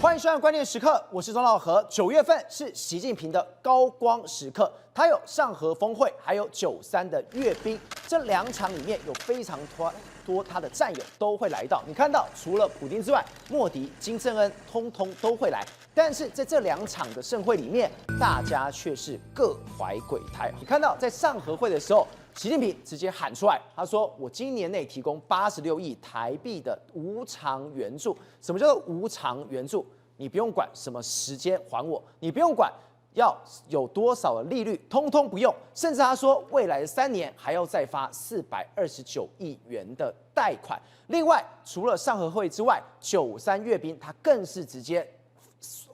欢迎收看《关键时刻》，我是钟老和。9月份是习近平的高光时刻，他有上合峰会，还有93的阅兵，这2场里面有非常多他的战友都会来到。你看到，除了普丁之外，莫迪、金正恩通通都会来。但是在这2场的盛会里面，大家却是各怀鬼胎。你看到在上合会的时候，习近平直接喊出来，他说：“我今年内提供86亿台币的无偿援助。什么叫做无偿援助？你不用管什么时间还我，你不用管要有多少的利率，通通不用。甚至他说，未来的3年还要再发429亿元的贷款。另外，除了上合会之外，93阅兵他更是直接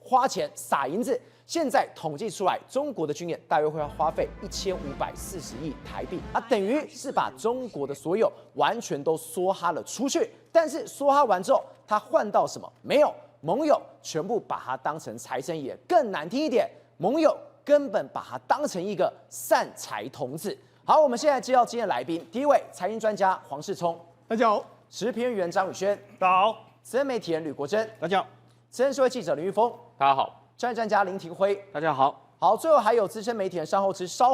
花钱撒银子。”现在统计出来，中国的军演大约会要花费1540亿台币，等于是把中国的所有完全都梭哈了出去。但是梭哈完之后，他换到什么？没有，盟友全部把他当成财神爷，更难听一点，盟友根本把他当成一个散财童子。好，我们现在接到今天的来宾，第一位财经专家黄世聪，大家好；时事评论员张宇轩，大家好；资深媒体人吕国珍，大家好；资深社会记者林玉峰，大家好；专业专家林廷辉，大家好。好，最后还有资深媒体人稍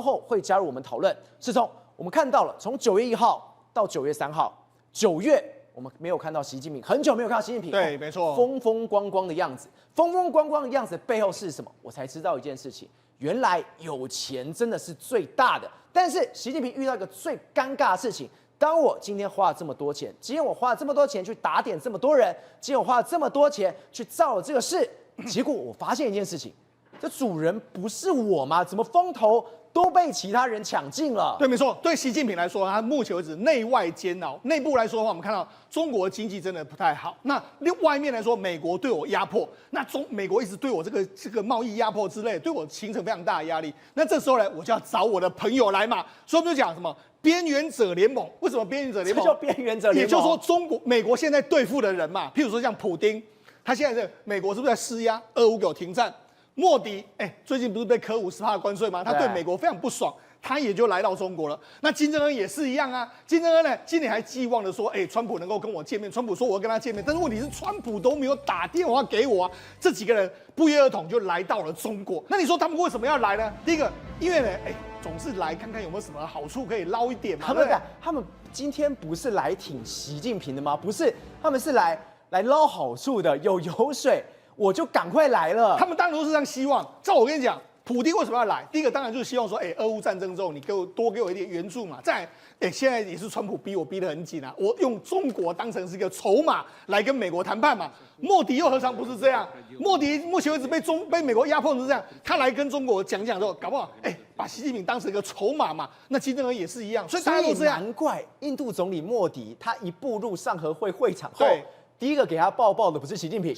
后会加入我们讨论。世聪，我们看到了从9月1号到9月3号，9月我们没有看到习近平，很久没有看到习近平，对，没错，风风光光的样子，风风光光的样子背后是什么？我才知道一件事情，原来有钱真的是最大的。但是习近平遇到一个最尴尬的事情。当我今天花了这么多钱，今天我花了这么多钱去打点这么多人，今天我花了这么多钱去造了这个事，结果我发现一件事情，这主人不是我吗？怎么风头都被其他人抢尽了？对，没错。对习近平来说，他目前为止内外煎熬。内部来说的话，我们看到中国经济真的不太好。那外面来说，美国对我压迫，那美国一直对我这个贸易压迫之类，对我形成非常大的压力。那这时候呢，我就要找我的朋友来嘛。所以我们就讲什么边缘者联盟？为什么边缘者联盟？这叫边缘者联盟，也就是说，美国现在对付的人嘛，譬如说像普丁，他现在是美国是不是在施压俄乌给我停战？莫迪，最近不是被科50%的关税吗？他对美国非常不爽，他也就来到中国了。那金正恩也是一样啊。金正恩呢，今年还寄望的说，川普能够跟我见面。川普说我要跟他见面，但是问题是川普都没有打电话给我啊。这几个人不约而同就来到了中国。那你说他们为什么要来呢？第一个，因为呢，总是来看看有没有什么好处可以捞一点嘛。他们今天不是来挺习近平的吗？不是，他们是来捞好处的，有油水。我就赶快来了。他们当然都是这样希望。照我跟你讲，普丁为什么要来？第一个当然就是希望说，俄乌战争之后，你多给我一点援助嘛。再来，现在也是川普逼我逼得很紧啊，我用中国当成是一个筹码来跟美国谈判嘛。莫迪又何尝不是这样？莫迪目前为止被美国压迫成这样，他来跟中国讲之后，搞不好把习近平当成一个筹码嘛。那金正恩也是一样，所以大家都这样。难怪印度总理莫迪他一步入上合会会场后，对，第一个给他抱抱的不是习近平，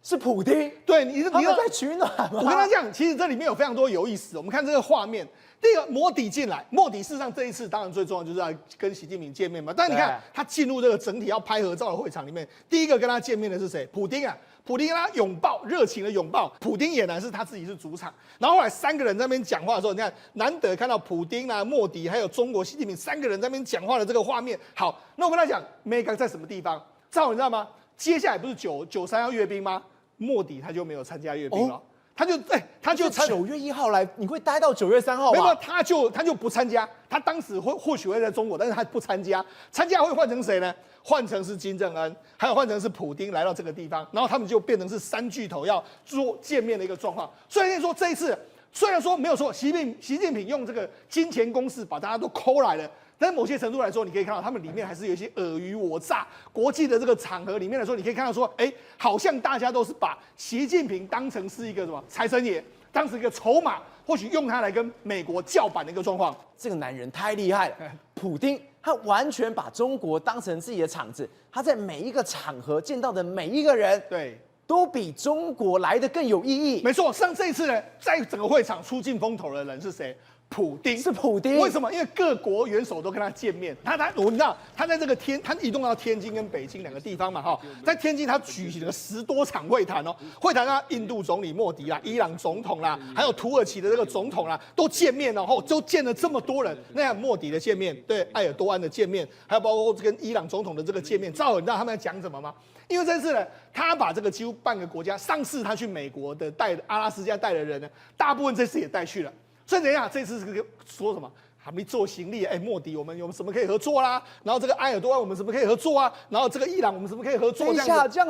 是普丁。对，他们在取暖吗？我跟他讲，其实这里面有非常多有意思。我们看这个画面，第一个莫迪进来，莫迪事实上这一次当然最重要就是要跟习近平见面嘛。但你看他进入这个整体要拍合照的会场里面，第一个跟他见面的是谁？普丁啊。普丁跟他拥抱，热情的拥抱。普丁俨然是他自己是主场。然后后来3个人在那边讲话的时候，你看难得看到普丁啊、莫迪还有中国习近平3个人在那边讲话的这个画面。好，那我跟他讲，Mega 在什么地方？赵你知道吗？接下来不是93要阅兵吗？莫迪他就没有参加阅兵了，他就9月1号来，你会待到9月3号吗？没有，他就不参加。他当时或许会在中国，但是他不参加。参加会换成谁呢？换成是金正恩，还有换成是普丁来到这个地方，然后他们就变成是3巨头要做见面的一个状况。所以说这一次虽然说没有错，习近平用这个金钱攻势把大家都抠来了。但是某些程度来说，你可以看到他们里面还是有一些尔虞我诈。国际的这个场合里面来说，你可以看到说，好像大家都是把习近平当成是一个什么财神爷，当成一个筹码，或许用它来跟美国叫板的一个状况。这个男人太厉害了，普丁他完全把中国当成自己的场子，他在每一个场合见到的每一个人，对，都比中国来的更有意义。没错，像这一次呢，在整个会场出尽风头的人是谁？普丁是普丁，为什么？因为各国元首都跟他见面，你知道他在这个他移动到天津跟北京两个地方嘛，哈，在天津他举行了10多场会谈哦，会谈啊，印度总理莫迪啦、伊朗总统啦，还有土耳其的这个总统啦，都见面了，后都见了这么多人。那样莫迪的见面，对埃尔多安的见面，还有包括跟伊朗总统的这个见面，赵你知道他们在讲什么吗？因为这次呢，他把这个几乎半个国家，上次他去美国的阿拉斯加带的人呢，大部分这次也带去了。所以怎样？这次是说什么？还没做行李，莫迪，我们有什么可以合作啦？然后这个埃尔多安，我们什么可以合作啊？然后这个伊朗，我们什么可以合作？等一下，这样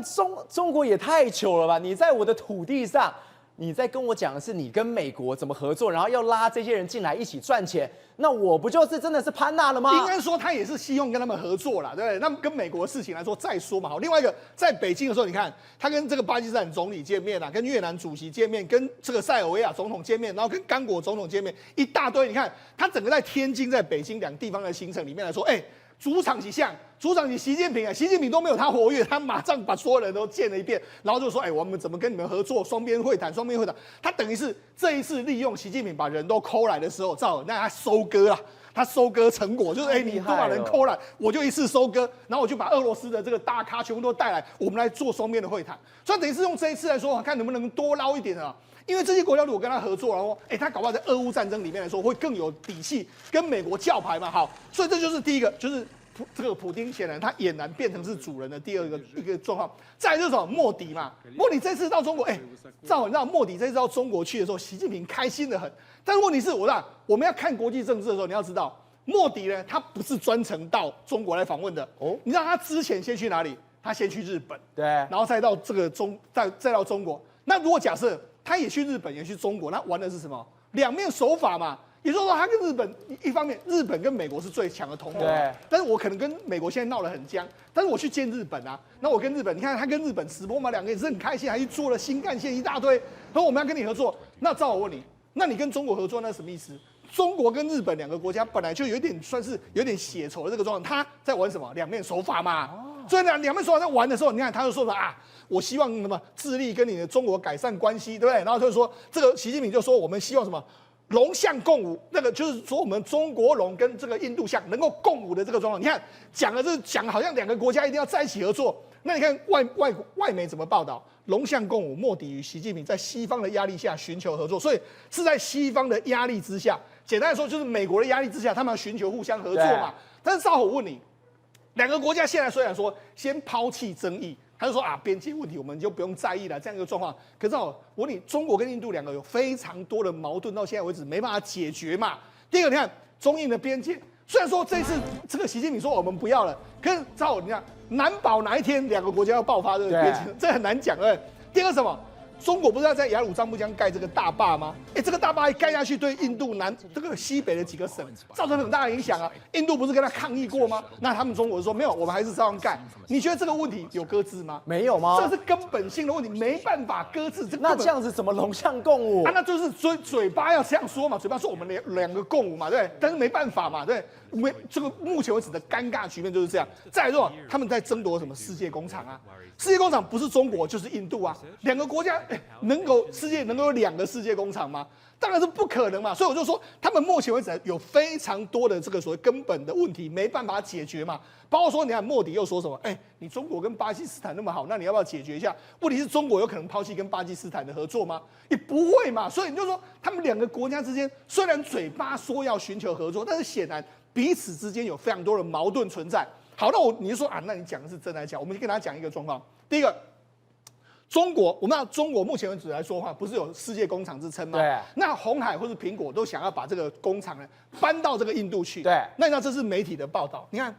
中国也太糗了吧？你在我的土地上，你在跟我讲的是你跟美国怎么合作，然后要拉这些人进来一起赚钱，那我不就是真的是潘娜了吗？应该说他也是希望跟他们合作啦，对不对？那么跟美国的事情来说再说嘛。好，另外一个在北京的时候，你看他跟这个巴基斯坦总理见面啊，跟越南主席见面，跟这个塞尔维亚总统见面，然后跟刚果总统见面，一大堆。你看他整个在天津、在北京两地方的行程里面来说，主场几项，主场习近平啊，习近平都没有他活跃，他马上把所有人都见了一遍，然后就说，我们怎么跟你们合作，双边会谈。他等于是这一次利用习近平把人都抠来的时候，那他收割啊。他收割成果，就是你都把人抠来，我就一次收割，然后我就把俄罗斯的这个大咖全部都带来，我们来做双边的会谈。所以等于是用这一次来说，看能不能多捞一点啊。因为这些国家如果跟他合作，然后他搞不好在俄乌战争里面来说会更有底气，跟美国叫牌嘛。好，所以这就是第一个，就是这个普丁显然他俨然变成是主人的第二个一个状况。再来就是什么莫迪嘛，莫迪这次到中国，你知道莫迪这次到中国去的时候，习近平开心的很。但是问题是我们要看国际政治的时候，你要知道莫迪呢，他不是专程到中国来访问的哦。你知道他之前先去哪里？他先去日本，对，然后再到这个再到中国。那如果假设他也去日本，也去中国，那玩的是什么？两面手法嘛。也就是说，他跟日本一方面，日本跟美国是最强的同盟，对。但是我可能跟美国现在闹得很僵，但是我去见日本啊，那我跟日本，你看他跟日本直播嘛，两个也是很开心，还去做了新干线一大堆，说我们要跟你合作。那照我问你，那你跟中国合作那什么意思？中国跟日本两个国家本来就有点算是有点血仇的这个状况，他在玩什么两面手法嘛？所以两面手法在玩的时候，你看他就说什么啊？我希望什么致力跟你的中国改善关系，对不对？然后他就说这个习近平就说我们希望什么？龙象共舞，那个就是说我们中国龙跟这个印度象能够共舞的这个状况。你看讲好像两个国家一定要在一起合作。那你看外媒怎么报道？龙象共舞，莫迪与习近平在西方的压力下寻求合作，所以是在西方的压力之下。简单来说，就是美国的压力之下，他们要寻求互相合作嘛。但是赵我问你，两个国家现在虽然说先抛弃争议。他就说边界问题我们就不用在意了，这样一个状况。可是我问你，中国跟印度两个有非常多的矛盾，到现在为止没办法解决嘛。第一个，你看中印的边界，虽然说这次这个习近平说我们不要了，可是你看难保哪一天两个国家要爆发这个边界，这很难讲。第二个什么？中国不是要在雅鲁藏布江盖这个大坝吗？这个大坝一盖下去，对印度这个西北的几个省造成很大的影响啊。印度不是跟他抗议过吗？那他们中国说没有，我们还是照样盖。你觉得这个问题有搁置吗？没有吗？这是根本性的问题，没办法搁置。那这样子怎么龙象共舞那就是嘴巴要这样说嘛，嘴巴说我们两个共舞嘛，对。但是没办法嘛，对。这个目前为止的尴尬局面就是这样。再来说，他们在争夺什么世界工厂啊？世界工厂不是中国就是印度啊，两个国家世界能够有两个世界工厂吗？当然是不可能嘛。所以我就说，他们目前为止有非常多的这个所谓根本的问题没办法解决嘛。包括说，你看莫迪又说什么？你中国跟巴基斯坦那么好，那你要不要解决一下？问题是中国有可能抛弃跟巴基斯坦的合作吗？也不会嘛。所以你就说，他们两个国家之间虽然嘴巴说要寻求合作，但是显然彼此之间有非常多的矛盾存在。好，你就说那你讲的是真还是假？我们先跟大家讲一个状况。第一个，中国，我们知道中国目前为止来说的话，不是有世界工厂之称吗？对。那鸿海或是苹果都想要把这个工厂呢搬到这个印度去。对。那你知道这是媒体的报道？你看，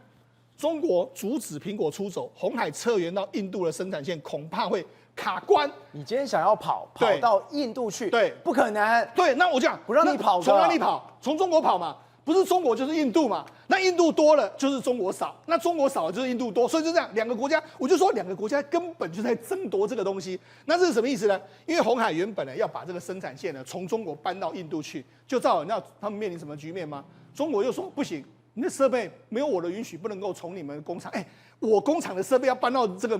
中国阻止苹果出走，鸿海撤源到印度的生产线，恐怕会卡关。你今天想要跑到印度去？对，不可能。对，那我讲不让你跑，从哪里跑？从中国跑嘛。不是中国就是印度嘛，那印度多了就是中国少，那中国少了就是印度多，所以就这样两个国家，我就说两个国家根本就在争夺这个东西。那这是什么意思呢？因为鸿海原本呢要把这个生产线呢从中国搬到印度去，就照你知道他们面临什么局面吗？中国又说不行，你的设备没有我的允许，不能够从你们工厂。我工厂的设备要搬到这个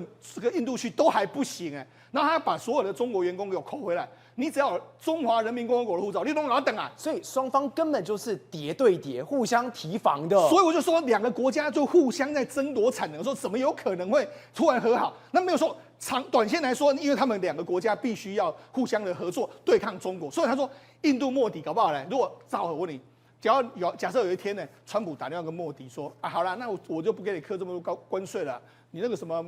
印度去都还不行哎，然后他把所有的中国员工给我扣回来，你只要有中华人民共和国的护照，你都要等啊。所以双方根本就是叠对叠，互相提防的。所以我就说，两个国家就互相在争夺产能，说怎么有可能会突然和好？那没有说短线来说，因为他们两个国家必须要互相的合作对抗中国，所以他说印度莫迪搞不好呢？如果赵我问你。假设有一天呢，川普打电话跟莫迪说啊，好了，那我就不给你课这么多高关税了，你那个什么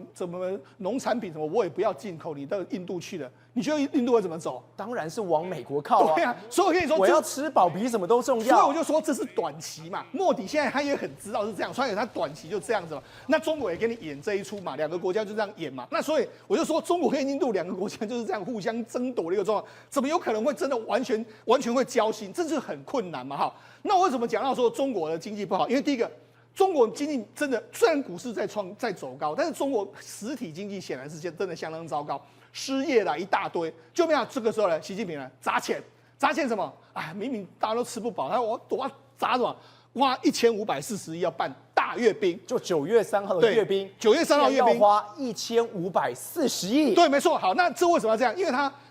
农产品什么我也不要进口你到印度去了，你觉得印度会怎么走？当然是往美国靠啊！对啊，所以我跟你说，我要吃饱比什么都重要。所以我就说这是短期嘛，莫迪现在他也很知道是这样，所以他短期就这样子嘛。那中国也给你演这一出嘛，两个国家就这样演嘛。那所以我就说，中国跟印度两个国家就是这样互相争夺的一个状况，怎么有可能会真的完全会交心？这是很困难嘛，哈。那我为什么讲到说中国的经济不好？因为第一个，中国经济真的虽然股市在走高，但是中国实体经济显然是真的相当糟糕，失业了一大堆。就没有这个时候呢，习近平呢砸钱什么？哎，明明大家都吃不饱，我要砸什么？花1540亿要办大阅兵，就9月3号的阅兵，9月3号阅兵要花1540亿。对，没错。好，那这为什么要这样？因为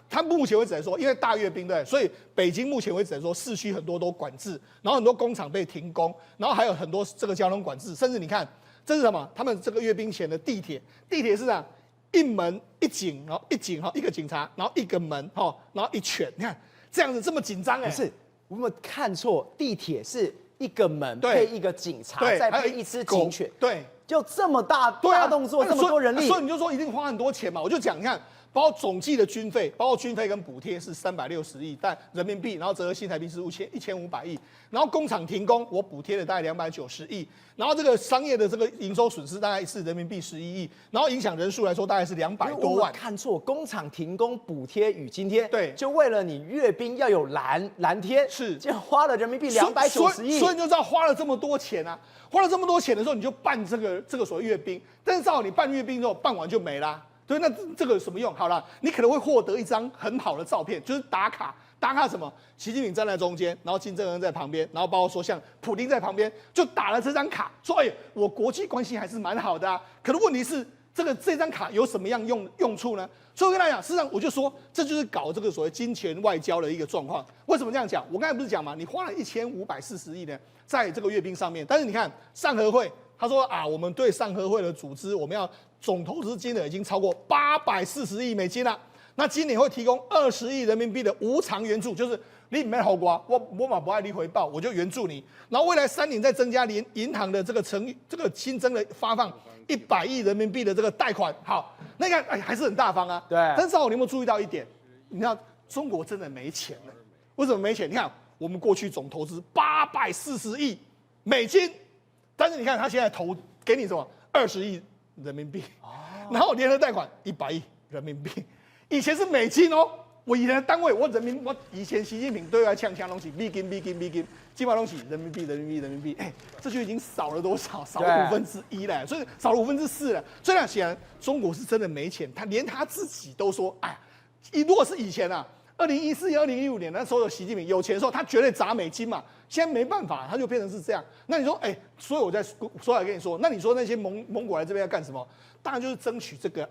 他目前为止来说，因为大阅兵对，所以北京目前为止来说，市区很多都管制，然后很多工厂被停工，然后还有很多这个交通管制，甚至你看这是什么？他们这个阅兵前的地铁是这样，一门一警，然后一个警察，然后一个门然后一犬，你看这样子这么紧张哎？不是，我有没有看错？地铁是一个门对配一个警察，对，再配一只警犬，对，就这么大动作，这么多人力，所以你就说一定花很多钱嘛。我就讲，你看。包括总计的军费，包括军费跟补贴是360亿，但人民币，然后折合新台币是1500亿，然后工厂停工，我补贴了大概290亿，然后这个商业的这个营收损失大概是人民币11亿，然后影响人数来说大概是200多万。看错，工厂停工补贴与津贴，对，就为了你阅兵要有蓝天，是，就花了人民币290亿，所以你就知道花了这么多钱啊，花了这么多钱的时候，你就办这个所谓阅兵，但是照你办阅兵之后，办完就没啦。对，那这个有什么用？好了，你可能会获得一张很好的照片，就是打卡什么？习近平站在中间，然后金正恩在旁边，然后包括说像普丁在旁边，就打了这张卡，说哎，我国际关系还是蛮好的啊。可是问题是，这张卡有什么样用处呢？所以我跟他讲，事实上我就说，这就是搞这个所谓金钱外交的一个状况。为什么这样讲？我刚才不是讲嘛，你花了1540亿呢，在这个阅兵上面，但是你看上合会。他说啊，我们对上合会的组织，我们要总投资金额已经超过840亿美金了。那今年会提供20亿人民币的无偿援助，就是你没好瓜，我嘛不爱你回报，我就援助你。然后未来3年再增加银行的这个新增的发放100亿人民币的这个贷款。好，那个还是很大方啊。对。但是你有没有注意到一点？你看中国真的没钱了。为什么没钱？你看我们过去总投资840亿美金。但是你看，他现在给你什么20亿人民币，然后联合贷款100亿人民币，以前是美金哦。我以前的单位，我以前习近平对外呛东西，美金，基本上东西人民币，哎，这就已经少了多少？少了1/5了，所以少了4/5了。所以呢，显然中国是真的没钱，连他自己都说，哎，如果是以前啊。2014年、2015年那时候有习近平有钱的时候，他绝对砸美金嘛。现在没办法，他就变成是这样。那你说，哎，所以我在说来跟你说，那你说那些蒙古来这边要干什么？当然就是争取这个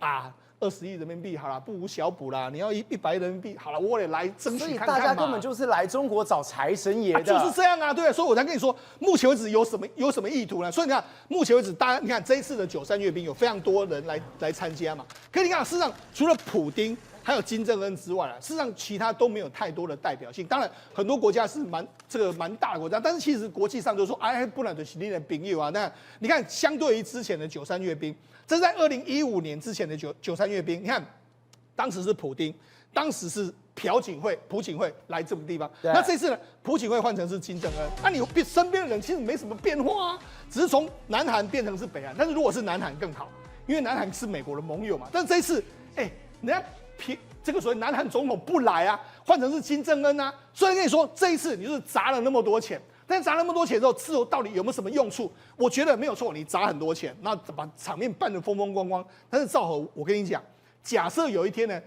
20亿人民币好了，不无小补啦。你要100亿人民币好了，我也来争取看看嘛。所以大家根本就是来中国找财神爷的，就是这样啊，对。所以我才跟你说，目前为止有什么意图呢？所以你看，目前为止，大家你看这一次的93阅兵有非常多人来参加嘛。可是你看，事实上除了普丁。还有金正恩之外事实上其他都没有太多的代表性。当然，很多国家是蛮大的国家，但是其实国际上就说，哎，不然就是你的朋友啊。那你看，相对于之前的93阅兵，这是在2015年之前的93阅兵，你看当时是普丁，当时是朴槿惠来这个地方。那这次呢，朴槿惠换成是金正恩，那你身边的人其实没什么变化啊，只是从南韩变成是北韩。但是如果是南韩更好，因为南韩是美国的盟友嘛。但这一次，哎，人家这个所谓南韩总统不来啊，换成是金正恩啊，所以跟你说这一次你就是砸了那么多钱，但是砸那么多钱之后，之后到底有没有什么用处？我觉得没有错，你砸很多钱，那把场面办得风风光光。但是赵和，我跟你讲，假设有一天呢，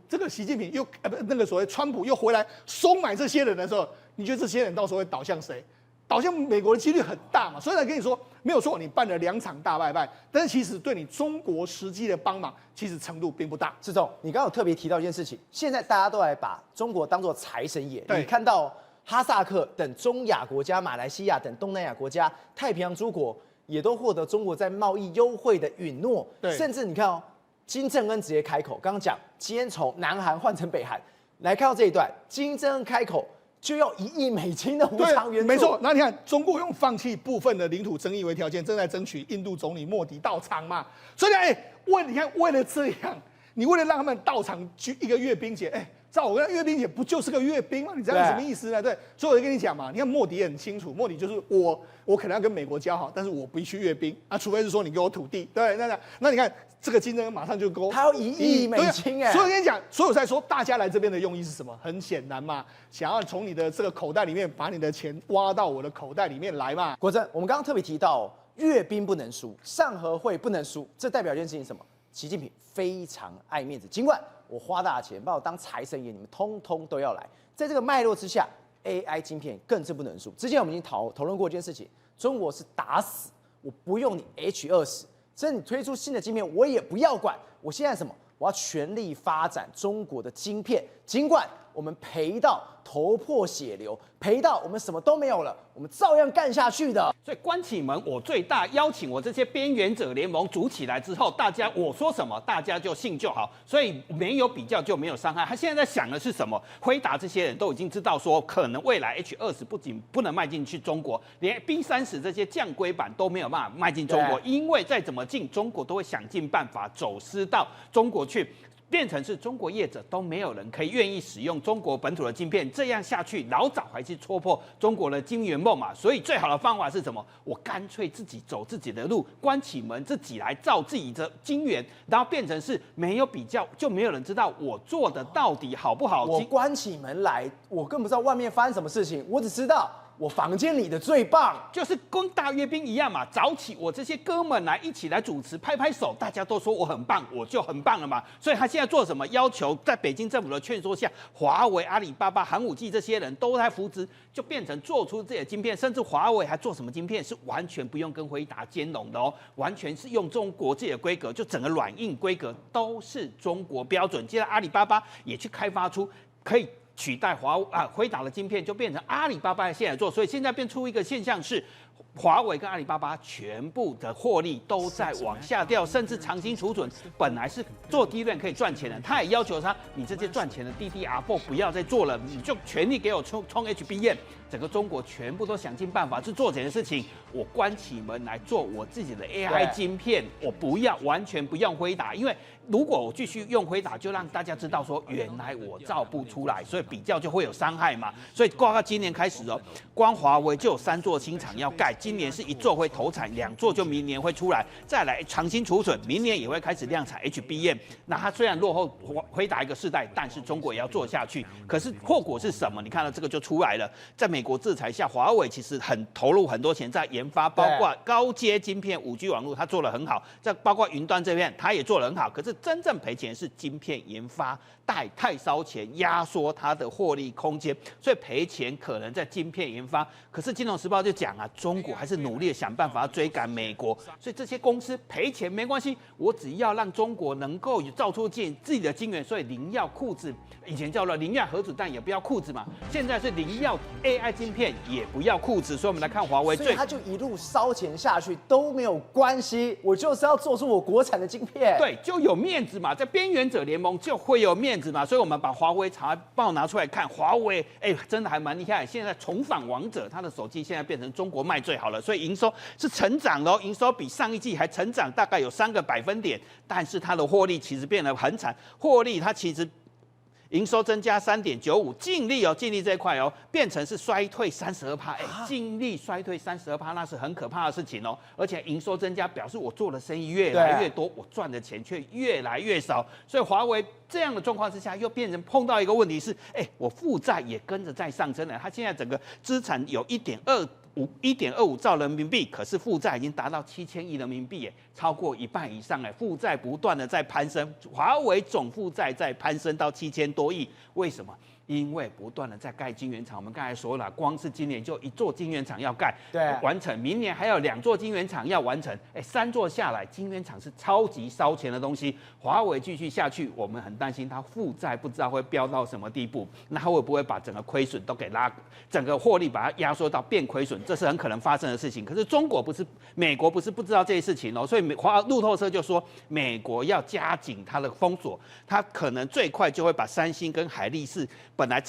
这个习近平又那个所谓川普又回来收买这些人的时候，你觉得这些人到时候会倒向谁？倒向美国的几率很大嘛。所以来跟你说，没有错，你办了2场大拜拜，但是其实对你中国实际的帮忙，其实程度并不大。志忠，你刚刚有特别提到一件事情，现在大家都来把中国当作财神爷。对你看到哈萨克等中亚国家、马来西亚等东南亚国家、太平洋诸国也都获得中国在贸易优惠的允诺。对甚至你看哦，金正恩直接开口，刚刚讲今天从南韩换成北韩，来看到这一段，金正恩开口就要1亿美金的无偿援助。没错。那你看，中国用放弃部分的领土争议为条件，正在争取印度总理莫迪到场嘛。所以呢，为了这样，你为了让他们到场举一个阅兵节，照我跟阅兵节不就是个阅兵吗？你这样什么意思呢？对，所以我就跟你讲嘛，你看莫迪也很清楚，莫迪就是我可能要跟美国交好，但是我必须阅兵啊，除非是说你给我土地，对，那你看这个金正恩马上就勾，他要1亿美金所以我跟你讲，所以我在说大家来这边的用意是什么？很简单嘛，想要从你的这个口袋里面把你的钱挖到我的口袋里面来嘛。国珍，我们刚刚特别提到阅兵不能输，上合会不能输，这代表一件事情是什么？习近平非常爱面子，尽管我花大钱把我当财神爷，你们通通都要来。在这个脉络之下 ，AI 晶片更是不能输。之前我们已经讨论过一件事情，中国是打死我不用你 H20，甚至你推出新的晶片我也不要管。我现在什么？我要全力发展中国的晶片，尽管我们赔到头破血流，赔到我们什么都没有了，我们照样干下去的。所以关起门我最大，邀请我这些边缘者联盟组起来之后，大家我说什么大家就信就好，所以没有比较就没有伤害。他现在在想的是什么？辉达这些人都已经知道说，可能未来 H20不仅不能卖进去中国，连 B30这些降规版都没有办法卖进中国，因为再怎么进中国都会想尽办法走私到中国去。变成是中国业者都没有人可以愿意使用中国本土的晶片，这样下去老早还是戳破中国的晶圆梦嘛。所以最好的方法是什么？我干脆自己走自己的路，关起门自己来造自己的晶圆，然后变成是没有比较，就没有人知道我做的到底好不好。我关起门来，我更不知道外面发生什么事情，我只知道我房间里的最棒，就是跟大阅兵一样嘛。早起我这些哥们来一起来主持，拍拍手，大家都说我很棒，我就很棒了嘛。所以他现在做什么？要求在北京政府的劝说下，华为、阿里巴巴、寒武纪这些人都在扶植，就变成做出自己的晶片，甚至华为还做什么晶片是完全不用跟辉达兼容的哦，完全是用中国自己的规格，就整个软硬规格都是中国标准。接着阿里巴巴也去开发出可以取代辉达的晶片，就变成阿里巴巴现在做，所以现在变出一个现象是，华为跟阿里巴巴全部的获利都在往下掉，甚至长兴储存本来是做DRAM可以赚钱的，他也要求他，你这些赚钱的 DDR4 不要再做了，你就全力给我冲 HBM。整个中国全部都想尽办法去做这件事情，我关起门来做我自己的 AI 晶片，我不要完全不用辉达，因为如果我继续用辉达，就让大家知道说原来我造不出来，所以比较就会有伤害嘛。所以包括今年开始哦，光华为就有3座新厂要盖，今年是1座会投产，2座就明年会出来，再来长兴储存，明年也会开始量产 HBM。那它虽然落后辉达一个世代，但是中国也要做下去。可是后果是什么？你看到这个就出来了，在美国制裁下，华为其实很投入很多钱在研发，包括高阶晶片、5G 网络，它做得很好。再包括云端这边，它也做得很好。可是真正赔钱是晶片研发太烧钱，压缩它的获利空间，所以赔钱可能在晶片研发。可是《金融时报》就讲啊，中国还是努力的想办法要追赶美国，所以这些公司赔钱没关系，我只要让中国能够造出自己的晶圆，所以零要裤子，以前叫做零要核子弹也不要裤子嘛，现在是零要 AI 晶片也不要裤子，所以我们来看华为，所以他就一路烧钱下去都没有关系，我就是要做出我国产的晶片，对，就有面子嘛，在边缘者联盟就会有面子嘛，所以我们把华为财报拿出来看，华为真的还蛮厉害，现在重返王者，它的手机现在变成中国卖最好了，所以营收是成长的哦，营收比上一季还成长大概有3个百分点，但是它的获利其实变得很惨，获利它其实营收增加3.95%，净利这一块变成是衰退32%，净利衰退32%，那是很可怕的事情哦。而且营收增加表示我做的生意越来越多，我赚的钱却越来越少。所以华为这样的状况之下，又变成碰到一个问题是，我负债也跟着在上升了。它现在整个资产有1.2 1.25兆人民币，可是负债已经达到7000亿人民币，耶，超过一半以上，负债不断的在攀升，华为总负债在攀升到7000多亿，为什么？因为不断的在盖晶圆厂，我们刚才说了，光是今年就1座晶圆厂要盖，对，完成，明年还有2座晶圆厂要完成，3座下来，晶圆厂是超级烧钱的东西。华为继续下去，我们很担心它负债不知道会飙到什么地步，那它会不会把整个亏损都给整个获利把它压缩到变亏损？这是很可能发生的事情。可是美国不是不知道这些事情哦，所以路透社就说，美国要加紧它的封锁，它可能最快就会把三星跟海力士本来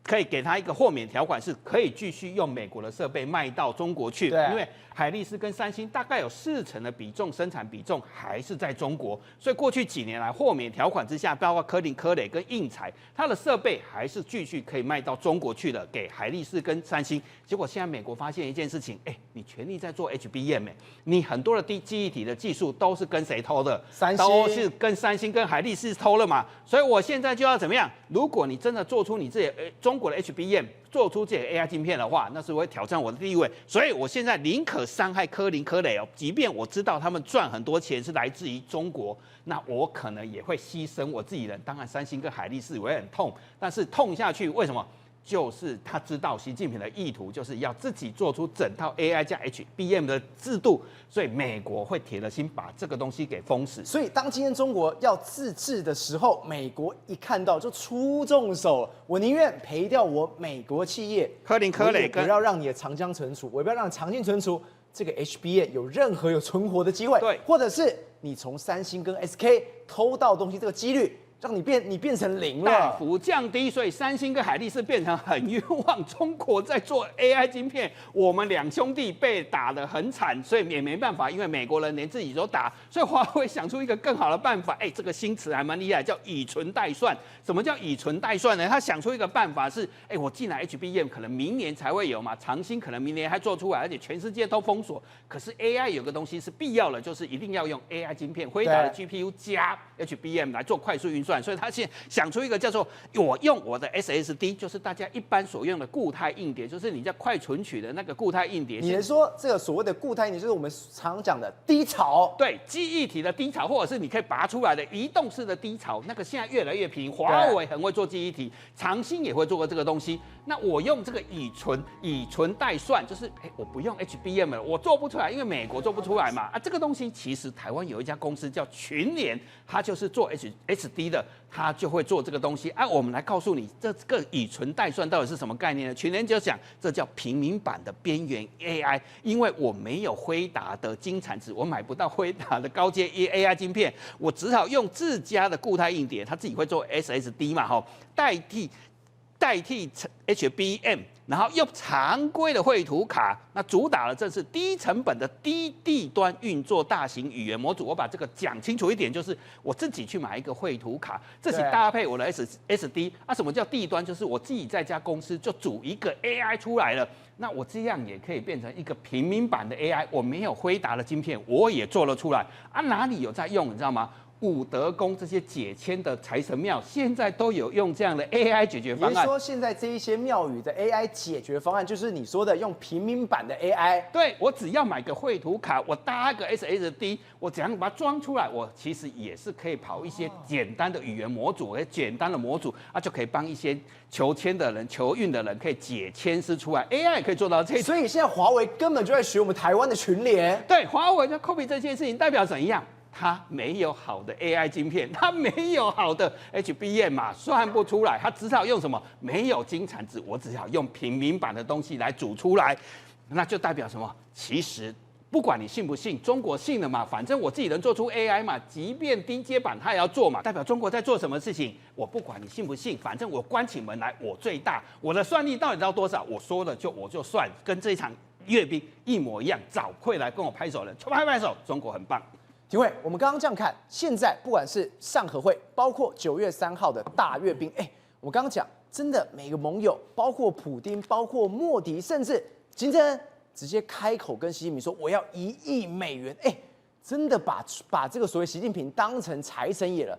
可以给他一个豁免条款，是可以继续用美国的设备卖到中国去，因为海力士跟三星大概有40%的比重，生产比重还是在中国，所以过去几年来豁免条款之下，包括科林、科磊跟应材，它的设备还是继续可以卖到中国去的，给海力士跟三星。结果现在美国发现一件事情，你全力在做 HBM，你很多的记忆体的技术都是跟谁偷的？都是跟三星跟海力士偷了嘛。所以我现在就要怎么样？如果你真的做出你自己中国的 HBM， 做出这个 AI 晶片的话，那是会挑战我的地位。所以我现在宁可伤害科林、科磊哦，即便我知道他们赚很多钱是来自于中国，那我可能也会牺牲我自己人。当然，三星跟海力士我也很痛，但是痛下去，为什么？就是他知道习近平的意图，就是要自己做出整套 AI 加 HBM 的制度，所以美国会铁了心把这个东西给封死。所以当今天中国要自制的时候，美国一看到就出重手，我宁愿赔掉我美国企业，科林、科磊，不要让你的长江存储，我也不要让长进存储这个 HBM 有任何有存活的机会，对，或者是你从三星跟 SK 偷到东西这个几率。让你变成0了，大幅降低，所以三星跟海力士变成很冤枉。中国在做 AI 晶片，我们2兄弟被打得很惨，所以也没办法，因为美国人连自己都打，所以华为想出一个更好的办法。这个新词还蛮厉害，叫以存代算。什么叫以存代算呢？他想出一个办法是，我进来 HBM 可能明年才会有嘛，长兴可能明年还做出来，而且全世界都封锁。可是 AI 有个东西是必要的，就是一定要用 AI 晶片，辉达的 GPU 加 HBM 来做快速运算。所以他现在想出一个叫做我用我的 SSD， 就是大家一般所用的固态硬碟，就是你在快存取的那个固态硬碟。你是说这个所谓的固态硬碟，就是我们常讲的低槽？对，记忆体的低槽，或者是你可以拔出来的移动式的低槽，那个现在越来越便宜。华为很会做记忆体，长兴也会做过这个东西。那我用这个以存代算，就是我不用 HBM 了，我做不出来，因为美国做不出来嘛。这个东西其实台湾有一家公司叫群联，它就是做 HD 的。他就会做这个东西。我们来告诉你，这个以存代算到底是什么概念呢？群联就讲，这叫平民版的边缘 AI， 因为我没有辉达的晶产值，我买不到辉达的高阶 AI 晶片，我只好用自家的固态硬碟，他自己会做 SSD 嘛，代替 HBM， 然后用常规的绘图卡，那主打的正是低成本的低地端运作大型语言模组。我把这个讲清楚一点，就是我自己去买一个绘图卡，自己搭配我的 SD。什么叫地端？就是我自己在家公司就组一个 AI 出来了。那我这样也可以变成一个平民版的 AI， 我没有辉达的晶片，我也做了出来。哪里有在用？你知道吗？武德宫这些解签的财神庙，现在都有用这样的 AI 解决方案。也就是说，现在这一些庙宇的 AI 解决方案，就是你说的用平民版的 AI。对，我只要买个绘图卡，我搭个 SSD， 我怎样把它装出来，我其实也是可以跑一些简单的语言模组，简单的模组就可以帮一些求签的人、求运的人可以解签师出来。AI 也可以做到这。所以现在华为根本就在学我们台湾的群联。对，华为就 copy 这件事情，代表怎样？它没有好的 AI 晶片，它没有好的 HBM 嘛，算不出来，它只好用什么？没有晶产值，我只好用平民版的东西来煮出来，那就代表什么？其实不管你信不信，中国信了嘛，反正我自己能做出 AI 嘛，即便低阶版它也要做嘛，代表中国在做什么事情？我不管你信不信，反正我关起门来我最大，我的算力到底到多少？我说了我就算，跟这一场阅兵一模一样，找会来跟我拍手的人，拍手，中国很棒。廷慧，我们刚刚这样看，现在不管是上合会，包括9月3号的大阅兵，我刚刚讲，真的每个盟友，包括普丁，包括莫迪，甚至金正恩，直接开口跟习近平说，我要1亿美元，真的把这个所谓习近平当成财神爷了。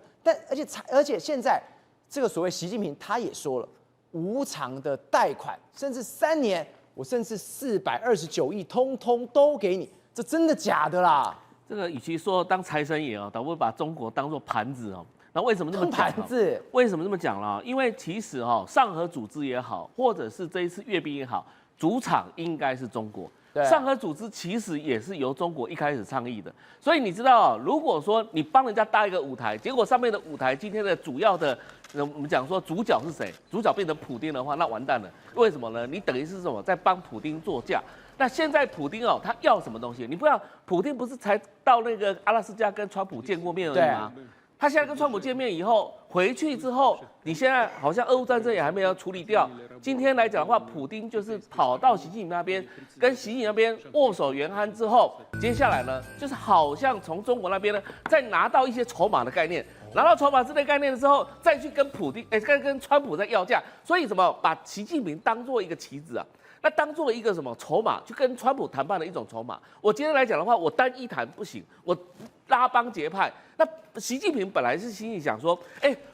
而且现在这个所谓习近平他也说了，无偿的贷款，甚至3年我甚至429亿通通都给你，这真的假的啦？这个与其说当财神爷哦，倒不如把中国当作盘子哦。那为什么这么讲？盘子为什么这么讲了？因为其实上合组织也好，或者是这一次阅兵也好，主场应该是中国。上合组织其实也是由中国一开始倡议的，所以你知道，如果说你帮人家搭一个舞台，结果上面的舞台今天的主要的，我们讲说主角是谁？主角变成普丁的话，那完蛋了。为什么呢？你等于是什么，在帮普丁作嫁。那现在普丁他要什么东西？你不要，普丁不是才到那个阿拉斯加跟川普见过面而已吗？他现在跟川普见面以后，回去之后，你现在好像俄乌战争也还没有处理掉。今天来讲的话，普丁就是跑到习近平那边，跟习近平那边握手言酣之后，接下来呢，就是好像从中国那边呢，再拿到一些筹码的概念，拿到筹码之类概念的时候，再去跟普丁，跟川普在要价。所以什么，把习近平当做一个棋子啊。那当做一个什么筹码，去跟川普谈判的一种筹码。我今天来讲的话，我单一谈不行，我拉帮结派。那习近平本来是心里想说，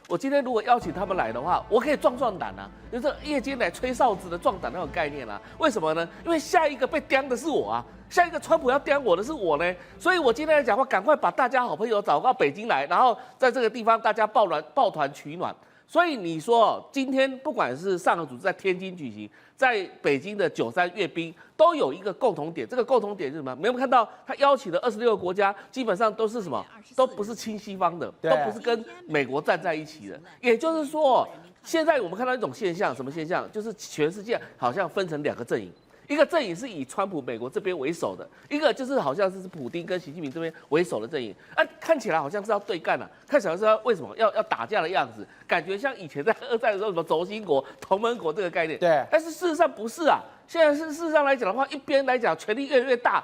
我今天如果邀请他们来的话，我可以壮壮胆啊，就是夜间来吹哨子的壮胆那种概念啊。为什么呢？因为下一个被刁的是我啊，下一个川普要刁我的是我呢。所以我今天来讲的话，赶快把大家好朋友找到北京来，然后在这个地方大家抱团取暖。所以你说今天不管是上合组织在天津举行，在北京的93阅兵，都有一个共同点。这个共同点是什么？没有看到他邀请的26个国家，基本上都是什么？都不是亲西方的，都不是跟美国站在一起的。也就是说，现在我们看到一种现象，什么现象？就是全世界好像分成2个阵营。一个阵营是以川普美国这边为首的，一个就是好像是普丁跟习近平这边为首的阵营，看起来好像是要对干了，看起来是要为什么要打架的样子，感觉像以前在2战的时候什么轴心国、同盟国这个概念。对，但是事实上不是啊，现在事实上来讲的话，一边来讲权力越来越大，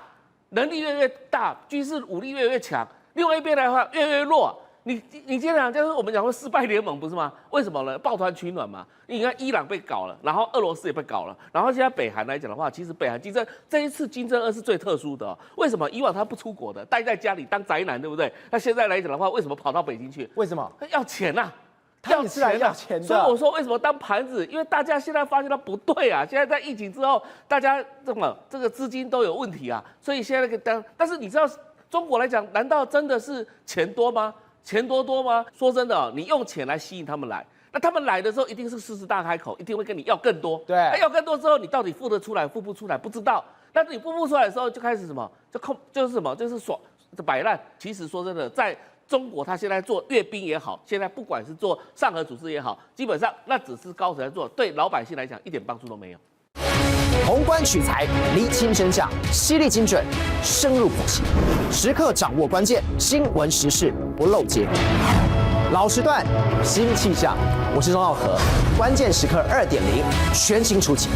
能力越来越大，军事武力越来越强，另外一边来的话越来越弱。你今天讲就是我们讲说失败联盟不是吗？为什么呢？抱团取暖嘛。你看伊朗被搞了，然后俄罗斯也被搞了，然后现在北韩来讲的话，其实北韩金正这一次金正恩是最特殊的为什么？以往他不出国的，待在家里当宅男，对不对？那现在来讲的话，为什么跑到北京去？为什么？要钱啊！他也是来要钱的。所以我说为什么当盘子？因为大家现在发现它不对啊！现在在疫情之后，大家这个资金都有问题啊，所以现在但是你知道中国来讲，难道真的是钱多吗？钱多吗？说真的你用钱来吸引他们来，那他们来的时候一定是狮子大开口，一定会跟你要更多。对，那要更多之后，你到底付得出来，付不出来，不知道。但是你付不出来的时候，就开始什么，就是什么，就是摆烂。其实说真的，在中国，他现在做阅兵也好，现在不管是做上合组织也好，基本上那只是高层在做，对老百姓来讲一点帮助都没有。宏观取材，厘清真相，犀利精准，深入剖析，时刻掌握关键新闻时事，不漏接。老时段，新气象，我是钟浩和，关键时刻2.0全新出击。